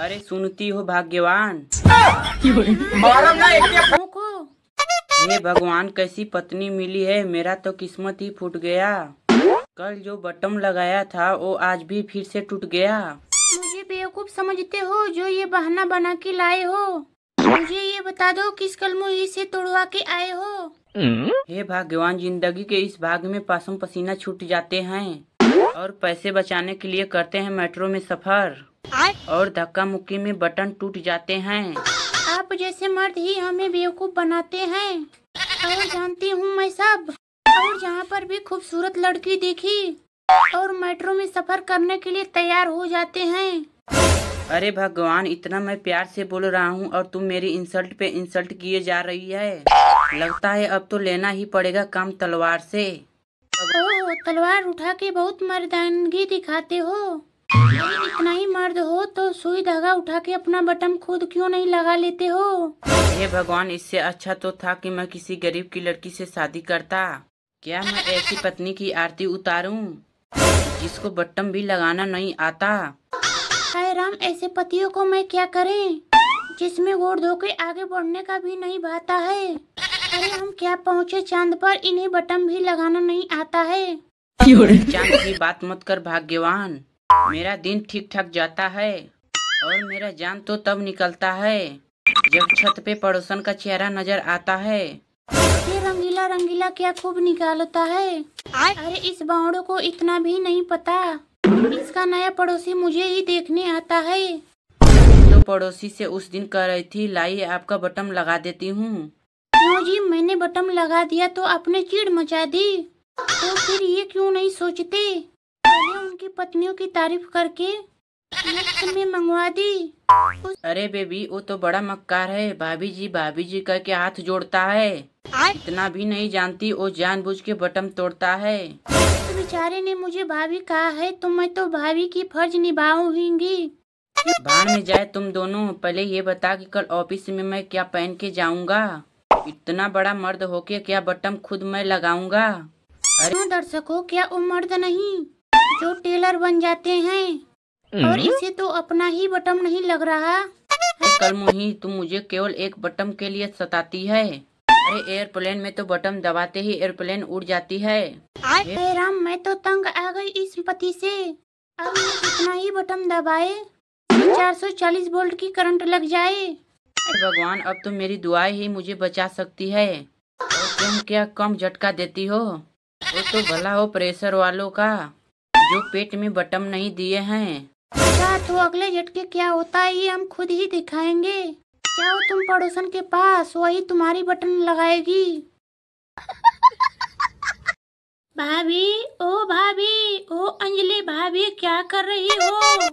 अरे सुनती हो भाग्यवान? हे भगवान, कैसी पत्नी मिली है, मेरा तो किस्मत ही फूट गया। कल जो बटन लगाया था वो आज भी फिर से टूट गया। मुझे बेवकूफ समझते हो जो ये बहाना बना के लाए हो? मुझे ये बता दो किस कलमुही से तोड़वा के आए हो? हे भगवान, जिंदगी के इस भाग में पासों पसीना छूट जाते हैं और पैसे बचाने के लिए करते हैं मेट्रो में सफर और धक्का मुक्की में बटन टूट जाते हैं। आप जैसे मर्द ही हमें बेवकूफ बनाते हैं और जानती हूँ मैं सब। और जहाँ पर भी खूबसूरत लड़की देखी और मेट्रो में सफर करने के लिए तैयार हो जाते हैं। अरे भगवान, इतना मैं प्यार से बोल रहा हूँ और तुम मेरी इंसल्ट पे इंसल्ट किए जा रही है। लगता है अब तो लेना ही पड़ेगा काम तलवार से। ओह, तलवार उठा के बहुत मर्दानगी दिखाते हो। यदि इतना ही मर्द हो तो सुई धागा उठा के अपना बटन खुद क्यों नहीं लगा लेते हो? हे भगवान, इससे अच्छा तो था कि मैं किसी गरीब की लड़की से शादी करता। क्या मैं ऐसी पत्नी की आरती उतारूं जिसको बटन भी लगाना नहीं आता? हाय राम, ऐसे पतियों को मैं क्या करें जिसमें गोड़ धो के आगे बढ़ने का भी नहीं भाता है। अरे हम क्या पहुँचे चांद पर, इन्हें बटन भी लगाना नहीं आता है। चांद की बात मत कर भाग्यवान, मेरा दिन ठीक ठाक जाता है और मेरा जान तो तब निकलता है जब छत पे पड़ोसन का चेहरा नजर आता है। ये रंगीला रंगीला क्या खूब निकालता है। अरे इस बावड़ों को इतना भी नहीं पता, इसका नया पड़ोसी मुझे ही देखने आता है। तो पड़ोसी से उस दिन कह रही थी लाइए आपका बटन लगा देती हूँ। क्यों जी, मैंने बटन लगा दिया तो आपने चीड़ मचा दी, तो फिर ये क्यों नहीं सोचते पहले उनकी पत्नियों की तारीफ करके मुफ्त में मंगवा दी। अरे बेबी, वो तो बड़ा मक्कार है, भाभी जी करके हाथ जोड़ता है। इतना भी नहीं जानती, वो जानबूझ के बटन तोड़ता है। तो बेचारे ने मुझे भाभी कहा है तो मैं तो भाभी की फर्ज निभाऊंगी। भाड़ में जाए तुम दोनों। पहले ये बता कि कल ऑफिस में मैं क्या पहन के जाऊंगा? इतना बड़ा मर्द होके क्या बटन खुद मैं लगाऊंगा? अरे दर्शकों, क्या वो मर्द नहीं जो टेलर बन जाते हैं और इसे तो अपना ही बटन नहीं लग रहा। कल मुही, तुम मुझे केवल एक बटन के लिए सताती है। अरे एयरप्लेन में तो बटन दबाते ही एयरप्लेन उड़ जाती है। हे राम, मैं तो तंग आ गई इस पति से। अब मैं कितना ही बटन दबाए 440 वोल्ट की करंट लग जाए। भगवान, अब तो मेरी दुआएं ही मुझे बचा सकती है और तुम क्या कम झटका देती हो। वो तो भला हो प्रेशर वालों का जो पेट में बटन नहीं दिए हैं। अच्छा, तो अगले झटके क्या होता है ये हम खुद ही दिखाएंगे। जाओ तुम पड़ोसन के पास, वही तुम्हारी बटन लगाएगी। भाभी, ओ अंजलि भाभी, क्या कर रही हो?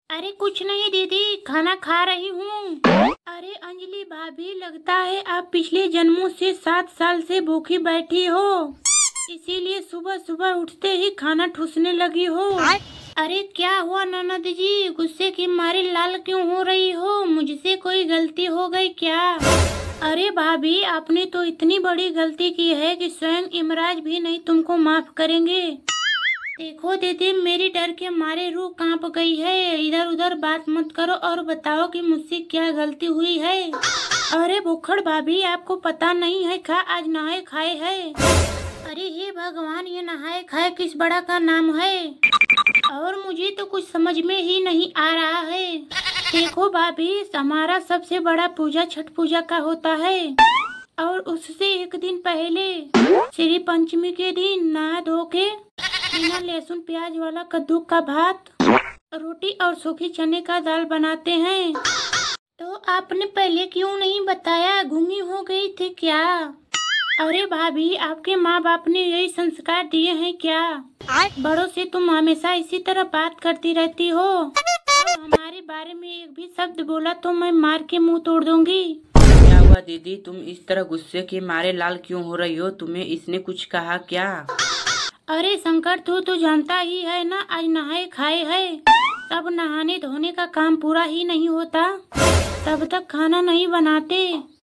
अरे कुछ नहीं दीदी, खाना खा रही हूँ। अरे अंजलि भाभी, लगता है आप पिछले जन्मों से 7 साल से भूखी बैठी हो, इसीलिए सुबह सुबह उठते ही खाना ठूसने लगी हो। अरे क्या हुआ ननद जी, गुस्से के मारे लाल क्यों हो रही हो? मुझसे कोई गलती हो गई क्या? अरे भाभी, आपने तो इतनी बड़ी गलती की है कि स्वयं इमराज भी नहीं तुमको माफ करेंगे। देखो दीदी, मेरी डर के मारे रूह कांप गई है। इधर उधर बात मत करो और बताओ कि मुझसे क्या गलती हुई है। अरे भूखड़ भाभी, आपको पता नहीं है क्या आज नहाए खाए है? अरे हे भगवान, ये नहाए खाए किस बड़ा का नाम है और मुझे तो कुछ समझ में ही नहीं आ रहा है। देखो भाभी, हमारा सबसे बड़ा पूजा छठ पूजा का होता है और उससे एक दिन पहले श्री पंचमी के दिन नहा धो के बिना लहसुन प्याज वाला कद्दू का भात, रोटी और सूखी चने का दाल बनाते हैं। तो आपने पहले क्यों नहीं बताया? गूंगी हो गई थी क्या? अरे भाभी, आपके माँ बाप ने यही संस्कार दिए हैं क्या? बड़ों से तुम हमेशा इसी तरह बात करती रहती हो और हमारे बारे में एक भी शब्द बोला तो मैं मार के मुंह तोड़ दूंगी। क्या हुआ दीदी, तुम इस तरह गुस्से के मारे लाल क्यों हो रही हो? तुम्हें इसने कुछ कहा क्या? अरे शंकर, तू तो जानता ही है ना, आज नहाए खाए है। तब नहाने धोने का काम पूरा ही नहीं होता, तब तक खाना नहीं बनाते।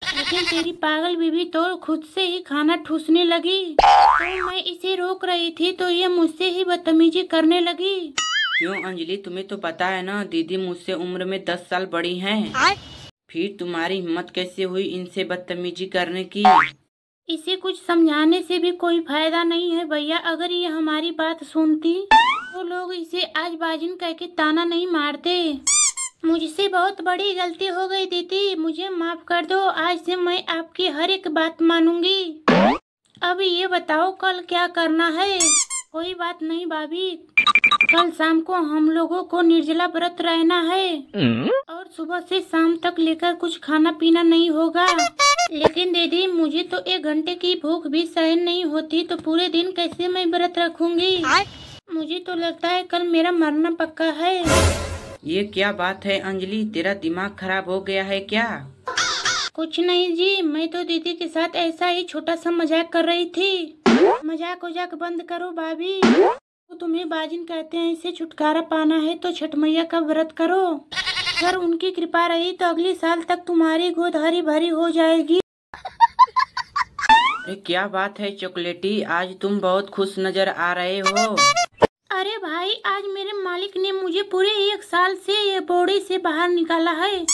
लेकिन तेरी पागल बीवी तो खुद से ही खाना ठूसने लगी, तो मैं इसे रोक रही थी तो ये मुझसे ही बदतमीजी करने लगी। क्यों अंजलि, तुम्हें तो पता है ना दीदी मुझसे उम्र में 10 साल बड़ी हैं। फिर तुम्हारी हिम्मत कैसे हुई इनसे बदतमीजी करने की? इसे कुछ समझाने से भी कोई फायदा नहीं है भैया। अगर ये हमारी बात सुनती तो लोग इसे आज बाजिन कह के ताना नहीं मारते। मुझसे बहुत बड़ी गलती हो गई दीदी, मुझे माफ कर दो। आज से मैं आपकी हर एक बात मानूंगी। अब ये बताओ कल क्या करना है? कोई बात नहीं भाभी, कल शाम को हम लोगों को निर्जला व्रत रहना है और सुबह से शाम तक लेकर कुछ खाना पीना नहीं होगा। लेकिन दीदी मुझे तो 1 घंटे की भूख भी सहन नहीं होती, तो पूरे दिन कैसे मैं व्रत रखूंगी? मुझे तो लगता है कल मेरा मरना पक्का है। ये क्या बात है अंजलि, तेरा दिमाग खराब हो गया है क्या? कुछ नहीं जी, मैं तो दीदी के साथ ऐसा ही छोटा सा मजाक कर रही थी। मजाक वजाक बंद करो भाभी। तो तुम्हें बाजिन कहते हैं, इसे छुटकारा पाना है तो छठ मैया का व्रत करो। अगर उनकी कृपा रही तो अगले साल तक तुम्हारी गोद हरी भरी हो जाएगी। अरे क्या बात है चॉकलेटी, आज तुम बहुत खुश नजर आ रहे हो। अरे भाई, आज मेरे मालिक ने मुझे पूरे 1 साल से ये बॉडी से बाहर निकाला है,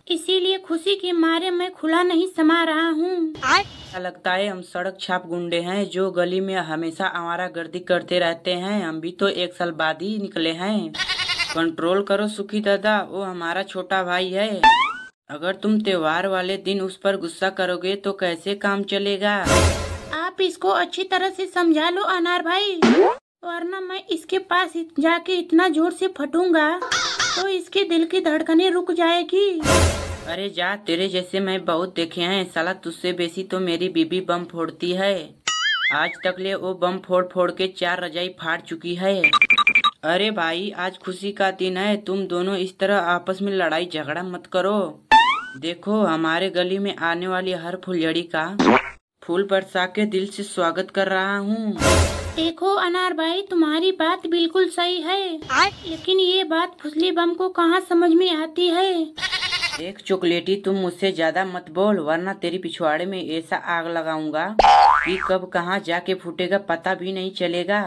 इसीलिए खुशी के मारे मैं खुला नहीं समा रहा हूँ। ऐसा लगता है हम सड़क छाप गुंडे हैं जो गली में हमेशा आवारागर्दी करते रहते हैं। हम भी तो 1 साल बाद ही निकले हैं। कंट्रोल करो सुखी दादा, वो हमारा छोटा भाई है। अगर तुम त्योहार वाले दिन उस पर गुस्सा करोगे तो कैसे काम चलेगा? आप इसको अच्छी तरह से समझा लो अनार भाई, वरना मैं इसके पास जाके इतना जोर से फटूंगा तो इसके दिल की धड़कनें रुक जाएगी। अरे जा, तेरे जैसे मैं बहुत देखे हैं। साला तुझसे बेसी तो मेरी बीबी बम फोड़ती है। आज तक ले वो बम फोड़ फोड़ के 4 रजाई फाड़ चुकी है। अरे भाई, आज खुशी का दिन है, तुम दोनों इस तरह आपस में लड़ाई झगड़ा मत करो। देखो, हमारे गली में आने वाली हर फुलझड़ी का फूल बरसा के दिल से स्वागत कर रहा हूँ। देखो अनार भाई, तुम्हारी बात बिल्कुल सही है, लेकिन ये बात फुसली बम को कहाँ समझ में आती है। एक चॉकलेटी, तुम मुझसे ज्यादा मत बोल, वरना तेरी पिछवाड़े में ऐसा आग लगाऊंगा कि कब कहाँ जाके फूटेगा पता भी नहीं चलेगा।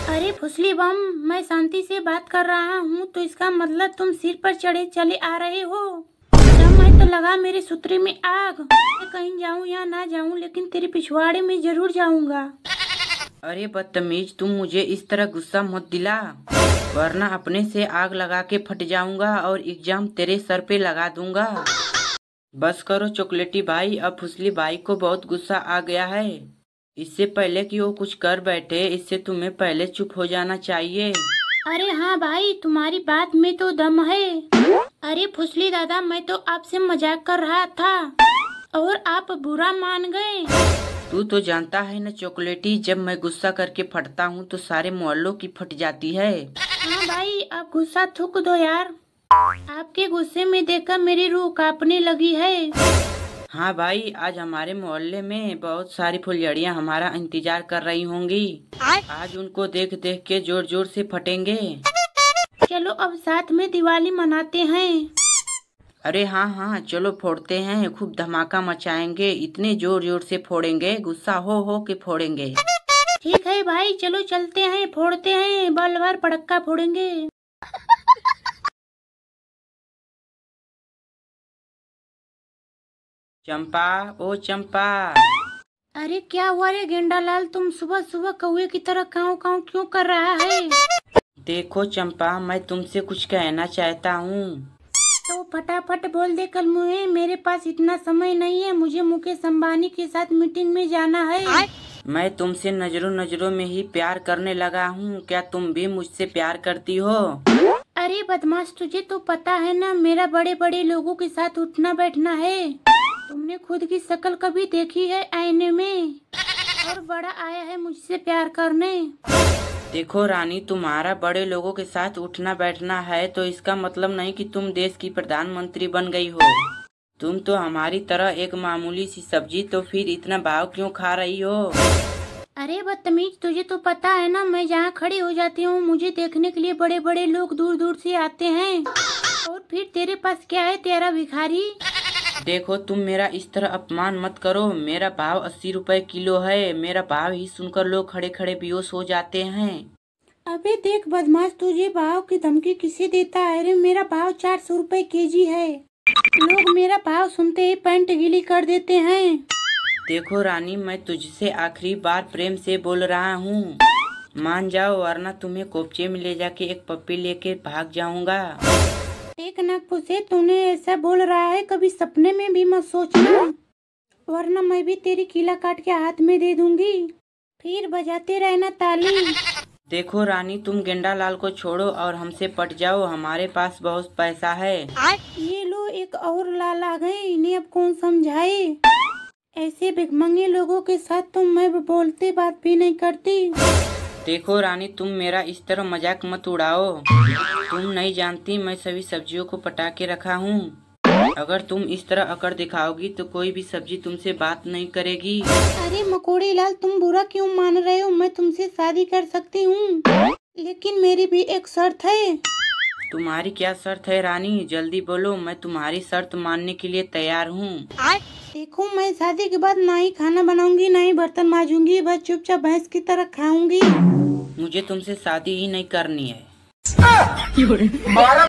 अरे फुसली बम, मैं शांति से बात कर रहा हूँ, तो इसका मतलब तुम सिर पर चढ़े चले आ रहे हो। जब मैं तो लगा मेरे सूत्र में आग, मैं कहीं जाऊँ या ना जाऊँ, लेकिन तेरे पिछवाड़े में जरूर जाऊँगा। अरे बदतमीज, तुम मुझे इस तरह गुस्सा मत दिला, वरना अपने से आग लगा के फट जाऊंगा और एग्जाम तेरे सर पे लगा दूंगा। बस करो चॉकलेटी भाई, अब फुसली भाई को बहुत गुस्सा आ गया है। इससे पहले कि वो कुछ कर बैठे, इससे तुम्हें पहले चुप हो जाना चाहिए। अरे हाँ भाई, तुम्हारी बात में तो दम है। अरे फुसली दादा, मैं तो आपसे मजाक कर रहा था और आप बुरा मान गए। तू तो जानता है न चॉकलेटी, जब मैं गुस्सा करके फटता हूँ तो सारे मोहल्लों की फट जाती है। हाँ भाई, आप गुस्सा थूक दो यार, आपके गुस्से में देखकर मेरी रूह कांपने लगी है। हाँ भाई, आज हमारे मोहल्ले में बहुत सारी फुलझड़ियाँ हमारा इंतजार कर रही होंगी। आज उनको देख देख के जोर जोर से फटेंगे। चलो अब साथ में दिवाली मनाते हैं। अरे हाँ हाँ, चलो फोड़ते हैं, खूब धमाका मचाएंगे, इतने जोर जोर से फोड़ेंगे, गुस्सा हो के फोड़ेंगे। ठीक है भाई, चलो चलते हैं, फोड़ते हैं, बल भर पड़क्का फोड़ेंगे। चंपा, ओ चंपा। अरे क्या हुआ रे गेंडा लाल, तुम सुबह सुबह कौवे की तरह काऊ काऊ क्यों कर रहा है? देखो चंपा, मैं तुमसे कुछ कहना चाहता हूँ। तो फटाफट बोल दे कल मुझे, मेरे पास इतना समय नहीं है, मुझे मुकेश अंबानी के साथ मीटिंग में जाना है। मैं तुमसे नजरों नजरों में ही प्यार करने लगा हूँ, क्या तुम भी मुझसे प्यार करती हो? अरे बदमाश, तुझे तो पता है ना मेरा बड़े बड़े लोगों के साथ उठना बैठना है। तुमने खुद की शक्ल कभी देखी है आईने में? और बड़ा आया है मुझसे प्यार करने। देखो रानी, तुम्हारा बड़े लोगों के साथ उठना बैठना है तो इसका मतलब नहीं कि तुम देश की प्रधानमंत्री बन गई हो। तुम तो हमारी तरह एक मामूली सी सब्जी, तो फिर इतना भाव क्यों खा रही हो? अरे बदतमीज, तुझे तो पता है ना, मैं जहाँ खड़ी हो जाती हूँ मुझे देखने के लिए बड़े बड़े लोग दूर दूर से आते हैं। और फिर तेरे पास क्या है तेरा भिखारी? देखो, तुम मेरा इस तरह अपमान मत करो। मेरा भाव 80 रुपए किलो है। मेरा भाव ही सुनकर लोग खड़े खड़े बेहोश हो जाते हैं। अबे देख बदमाश, तुझे भाव की धमकी किसे देता है रे? मेरा भाव 400 रुपए केजी है। लोग मेरा भाव सुनते ही पैंट गीली कर देते हैं। देखो रानी, मैं तुझसे आखिरी बार प्रेम से बोल रहा हूँ, मान जाओ वरना तुम्हें कोपचे में ले जाके एक पप्पी लेके भाग जाऊंगा। एक नागपुसे, तूने ऐसा बोल रहा है कभी सपने में भी मत सोचना, वरना मैं भी तेरी कीला काट के हाथ में दे दूंगी, फिर बजाते रहना ताली। देखो रानी, तुम गेंडा लाल को छोड़ो और हमसे पट जाओ, हमारे पास बहुत पैसा है। ये लो एक और लाल आ गए, इन्हें अब कौन समझाए? ऐसे भिखमंगे लोगों के साथ तो मैं बोलते बात भी नहीं करती। देखो रानी, तुम मेरा इस तरह मजाक मत उड़ाओ। तुम नहीं जानती मैं सभी सब्जियों को पटा के रखा हूँ। अगर तुम इस तरह अकड़ दिखाओगी तो कोई भी सब्जी तुमसे बात नहीं करेगी। अरे मकोड़ी लाल, तुम बुरा क्यों मान रहे हो? मैं तुमसे शादी कर सकती हूँ, लेकिन मेरी भी एक शर्त है। तुम्हारी क्या शर्त है रानी? जल्दी बोलो, मैं तुम्हारी शर्त मानने के लिए तैयार हूँ। देखो, मैं शादी के बाद ना ही खाना बनाऊंगी ना ही बर्तन मांजूंगी, बस चुपचाप भैंस की तरह खाऊंगी। मुझे तुमसे शादी ही नहीं करनी है।